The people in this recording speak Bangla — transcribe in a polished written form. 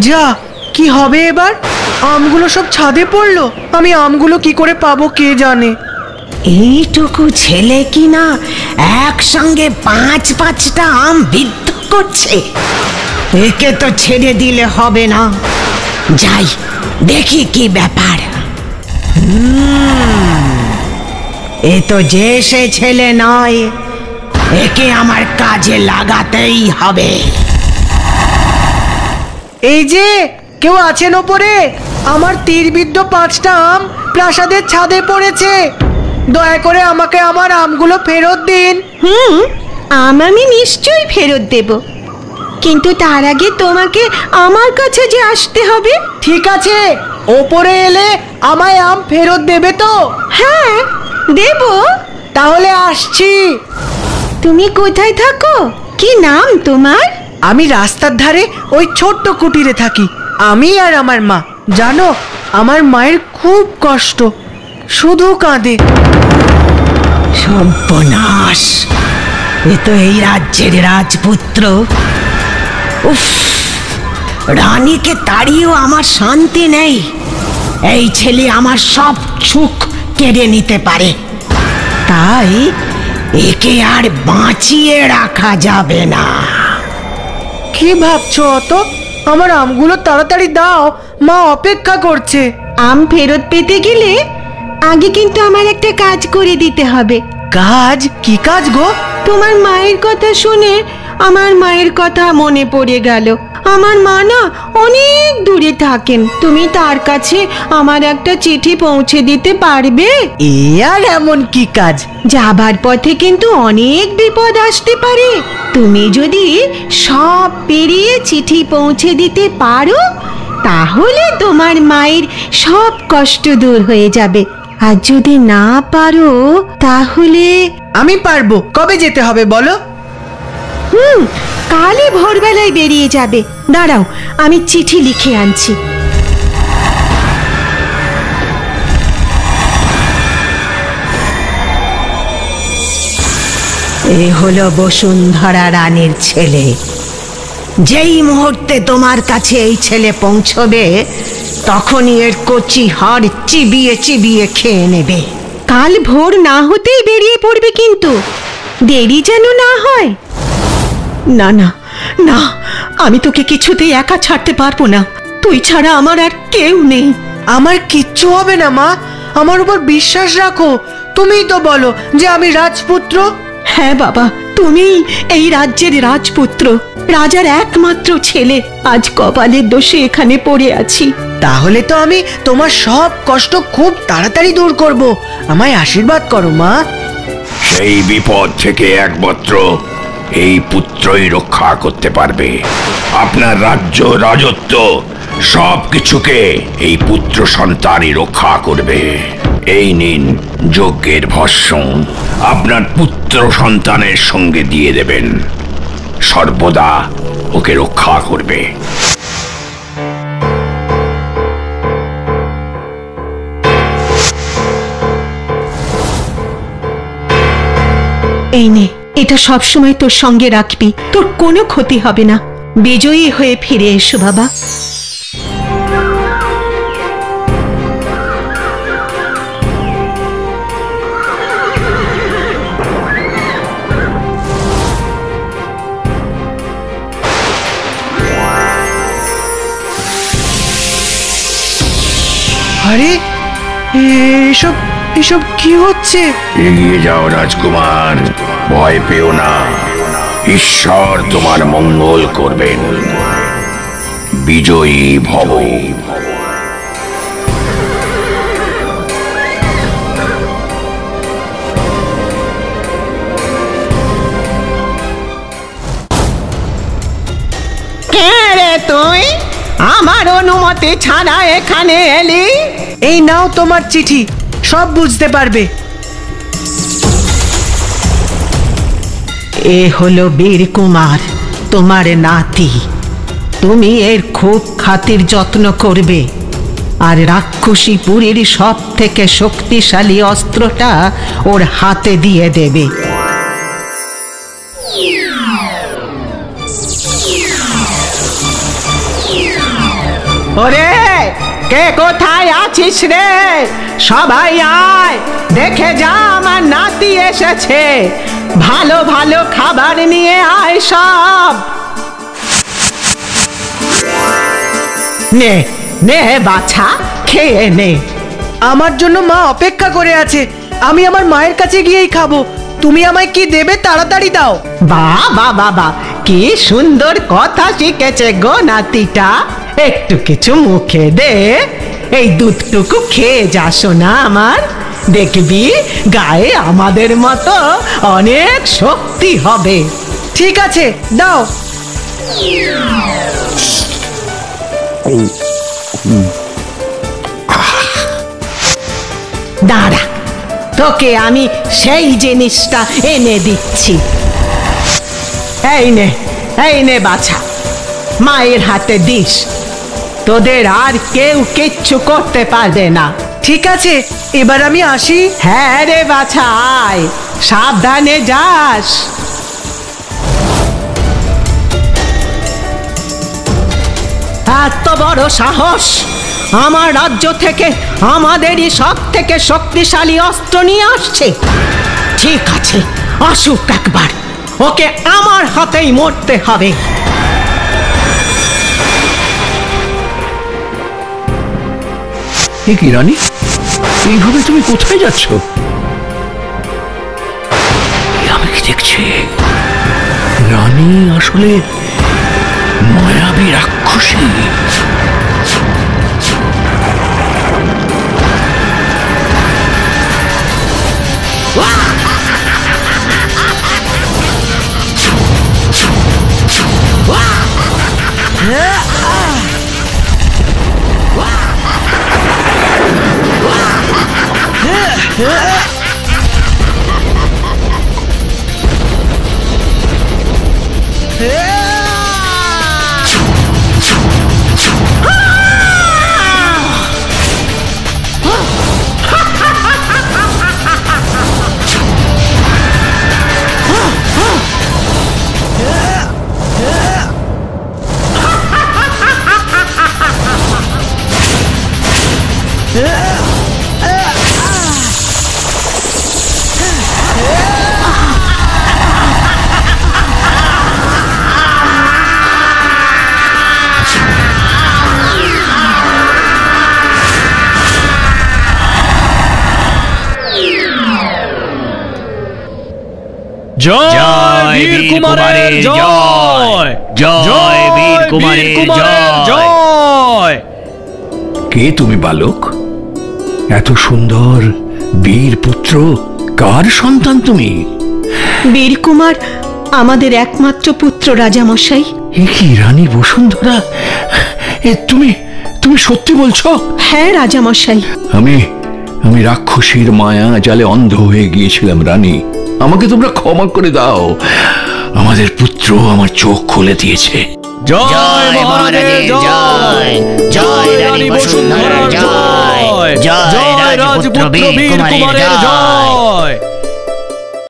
যা, কি হবে এবার? আমগুলো সব ছাদে পড়লো, আমি আমগুলো কি করে পাবো কে জানে। এইটুকু ছেলে কিনা একসঙ্গে 5-5টা আম বিদ্ধ করছে। একে তো ছেড়ে দিলে হবে না, যাই দেখি কি ব্যাপার। এ তো যে সে ছেলে নয়, একে আমার কাজে লাগাতেই হবে। এই যে কেউ আছেন ওপরে? আমার তীরবিদ্ধ 5টা আম প্রাসাদের ছাদে পড়েছে, দয়া করে আমাকে আমার আমগুলো ফেরত দিন। আম আমি নিশ্চয়ই ফেরত দেব, কিন্তু তার আগে তোমাকে আমার কাছে যে আসতে হবে। ঠিক আছে, ওপরে এলে আমায় আম ফেরত দেবে তো? হ্যাঁ দেব। তাহলে আসছি। তুমি কোথায় থাকো? কি নাম তোমার? আমি রাস্তার ধারে ওই ছোট্ট কুটিরে থাকি, আমি আর আমার মা। জানো, আমার মায়ের খুব কষ্ট, শুধু কাঁদে। সর্বনাশ, এ তো এই রাজ্যের রাজপুত্র। উফ, রানীকে তাড়িয়েও আমার শান্তি নেই। এই ছেলে আমার সব সুখ কেড়ে নিতে পারে, তাই একে আর বাঁচিয়ে রাখা যাবে না। কি ভাবছো অত? আমার আমগুলো তাড়াতাড়ি দাও, মা অপেক্ষা করছে। আম ফেরত পেতে গেলে আগে কিন্তু আমার একটা কাজ করে দিতে হবে। কাজ? কি কাজ গো? তোমার মায়ের কথা শুনে আমার মায়ের কথা মনে পড়ে গেল। আমার মা না অনেক দূরে থাকেন, তুমি তার কাছে আমার একটা চিঠি পৌঁছে দিতে পারবে? এ আর এমন কি কাজ? যাবার পথে কিন্তু অনেক বিপদ আসতে পারে, তুমি যদি সব পেরিয়ে চিঠি পৌঁছে দিতে পারো তাহলে তোমার মায়ের সব কষ্ট দূর হয়ে যাবে। আর যদি না পারো তাহলে? আমি পারবো। কবে যেতে হবে বলো? কালই ভোরবেলায় বেরিয়ে যাবে। দাঁড়াও, আমি চিঠি লিখে আনছি। এ হলো বসুন্ধরা রানীর ছেলে। যেই মুহূর্তে তোমার কাছে এই ছেলে পৌঁছবে তখনই এর কচি হাড় চিবিয়ে চিবিয়ে খেয়ে নেবে। কাল ভোর না হতেই বেরিয়ে পড়বে, কিন্তু দেরি যেন না হয়। না না না, আমি তোকে কিছুতেই একা ছাড়তে পারবো না। তুই ছাড়া আমার আর কেউ নেই। আমার কিচ্ছু হবে না মা, আমার উপর বিশ্বাস রাখো। তুমিই তো বলো যে আমি রাজপুত্র। হ্যাঁ বাবা, তুমিই এই রাজ্যের রাজপুত্র, রাজার একমাত্র ছেলে। আজ কপালের দোষে এখানে পড়ে আছি। তাহলে তো আমি তোমার সব কষ্ট খুব তাড়াতাড়ি দূর করব। আমায় আশীর্বাদ করো মা। সেই বিপদ থেকে একমাত্র এই পুত্রই রক্ষা করতে পারবে। আপনার রাজ্য, রাজত্ব সব কিছুকে এই পুত্র সন্তানই রক্ষা করবে। এই নিন যজ্ঞের ভস্ম, আপনার পুত্র সন্তানের সঙ্গে দিয়ে দেবেন, সর্বদা ওকে রক্ষা করবে। এই নে, এটা সবসময় তোর সঙ্গে রাখবি, তোর কোনো ক্ষতি হবে না। বিজয়ী হয়ে ফিরে এসো বাবা। আরে এসব এসব কি হচ্ছে? এগিয়ে যাও রাজকুমার, ভয় পেও না। ঈশ্বর তোমার মঙ্গল করবেন। বিজয়ী ভব। কে রে তুই? আমার অনুমতি ছাড়া এখানে এলি? এই নাও তোমার চিঠি, সব বুঝতে পারবে। এ হলো বীর কুমার, তোমার নাতি। তুমি এর খুব খাতির যত্ন করবে, আর রাক্ষসীপুরীর সব থেকে শক্তিশালী অস্ত্রটা ওর হাতে দিয়ে দেবে। ওরে কে কোথায় আছিস রে? সবাই আয়, দেখে যা আমার নাতি এসেছে। ভালো ভালো খাবার নিয়ে আয় সব। নে নে বাছা, খেয়ে নে। আমার জন্য মা অপেক্ষা করে আছে, আমি আমার মায়ের কাছে গিয়েই খাবো। তুমি আমায় কি দেবে তাড়াতাড়ি দাও। বাবা বাবা, কি সুন্দর কথা শিখেছে গো নাতিটা। একটু কিছু মুখে দে, এই দুধটুকু খেয়ে যা সোনা আমার। দেখবি গায়ে আমাদের মতো অনেক শক্তি হবে। ঠিক আছে, দাও। দাঁড়া, তোকে আমি সেই জিনিসটা এনে দিচ্ছি। এই নে বাছা, মায়ের হাতে দিস। তোদের আর কেউ কিচ্ছু করতে পারবে না। ঠিক আছে, এবার আমি আসি। হ্যাঁ রে বাছা, আয়, সাবধানে যাস। এত বড় সাহস! আমার রাজ্য থেকে আমাদেরই সব থেকে শক্তিশালী অস্ত্র নিয়ে আসছে। ঠিক আছে, আসুক একবার, ওকে আমার হাতেই মরতে হবে। কি রানী, এইভাবে তুমি কোথায় যাচ্ছ? আমি কি দেখছি, রানী আসলে মায়াবী রাক্ষসী। জয় বীর কুমারের জয়, জয় বীর কুমারের জয়। কে তুমি বালক? এত সুন্দর বীর পুত্র, কার সন্তান তুমি? বীরকুমার আমাদের একমাত্র পুত্র রাজামশাই। এ কি রানী বসুন্ধরা, তুমি তুমি সত্যি বলছো? হ্যাঁ রাজামশাই। আমি রাক্ষসীর মায়া জালে অন্ধ হয়ে গিয়েছিলাম রানী, আমাকে তোমরা ক্ষমা করে দাও। আমাদের পুত্র আমার চোখ খুলে দিয়েছে। জয় মহারাজের জয়, জয় রানী বসুন্ধরার জয়, জয় রাজপুত্র বীর কুমারের জয়।